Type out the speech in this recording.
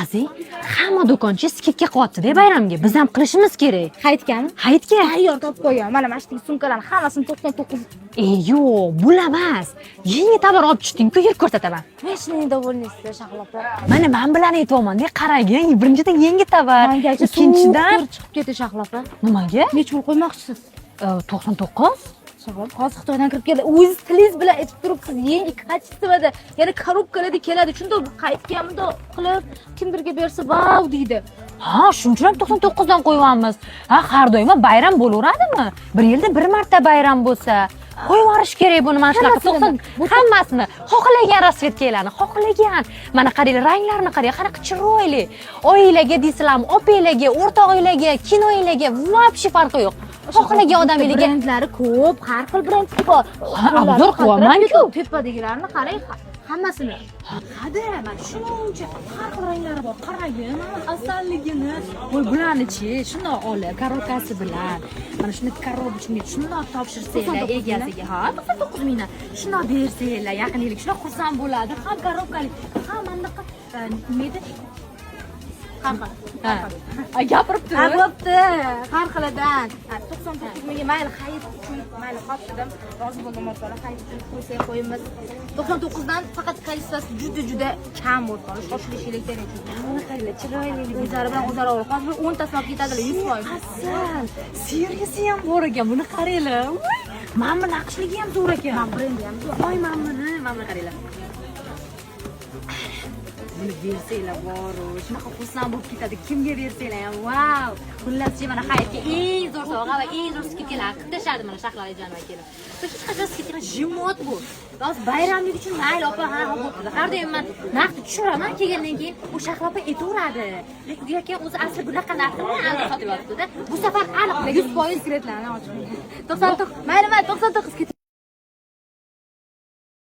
Aziz, hamma do'konchi skidga qilyapti-da bayramga. Biz ham qilishimiz kerak. Hayitgami? Hayitga. Tayyor topib qo'ygan. Mana shu sumkalarni hammasini 99. Yo'q, bunamas. Yangi tovar olib tushding-ku, yurib ko'rsataman. Meshning довольнейsiz shaqlapa. Mana men bilan aytayapman-da, qarang, birinchidan yangi tovar, ikkinchidan chiqib ketdi shaqlapa. nimaga? Necha pul qo'ymoqchisiz? 99. Shaqlap, hozir Xitoydan kirib keldi. O'zingiz tilingiz bilan aytib turibsiz, yangi kачествоda, ya'ni korobkalarda keladi. Shunda qaytganimda qilib kimdirga bersa, "Vau" deydi. Ha, shuning uchun ham 99 dan qo'yganmiz. Ha, har doim bayram bo'laveradimi? Bir yilda bir marta bayram bo'lsa, qo'yib yuborish kerak buni mana shunaqa 90 hammasini. Xohlagan rasvetkalarni, xohlagan. Mana qaranglar, ranglarni qarang, qanaqa chiroyli. Oilaga deysizlarmi, opanglarga, o'rtog'inglarga, kinoinglarga вообще farqi yo'q. Xohlagan odaminglarga brendlari ko'p, har xil brend bor. obzor qilyapman-ku. Tepadagilarni qarang, hammasini. Hadi, mana shuncha har xil ranglari bor. Qarang, mana asalligini. Voy, bularni-chi, shundoq olib, korobkasi bilan. Mana shuni korobочный shundoq topshirsanglar egasiga, ha, 99 mingdan. Shundoq bersanglar, yaqinlik, shundoq xursand bo'ladi. Ham korobkali, ham anaqa nima edi? Ha, gapiribdi. Ha, bo'pti. Har xilidan. 99 mingga mayli xayit uchun, mayli qopdim. Rozi bo'ldim o'rtoqlar, xayit uchun qo'ysak qo'yamiz. 99 dan faqat kolичествоsi juda kam o'rtoqlar. Shoshilishlik kerak. Mana qaranglar, chiroyli. O'zlari bilan o'zaro olib. Hozir 10 tasini olib ketadilar 100%. Asal, seriyasi ham bor ekan. Buni qaranglar. Mana bu naqshligi ham zo'r ekan. Mana brendi ham zo'r. Voy, mana buni qaranglar. Buni bersanglar boru, shunaqa xursand bo'lib ketadi. Kimga bersanglar ham, vau! Xullas, mana hayotga eng zo'r sovg'a va eng zo'r skidkalar qilib tashladi mana Shahlola jonova kelib. Hech qachon skidkalar jimot bu. Hozir bayramlik uchun mayli opa, ha, bo'pti. Har doim men narxni tushiraman, kelgandan keyin u Shahlola aytaveradi. Lekin o'zi asli bunaqa narxni albatta sotib yotibdi-da. Bu safar aniq 100% sekretlarni ochib. 99, mayli 99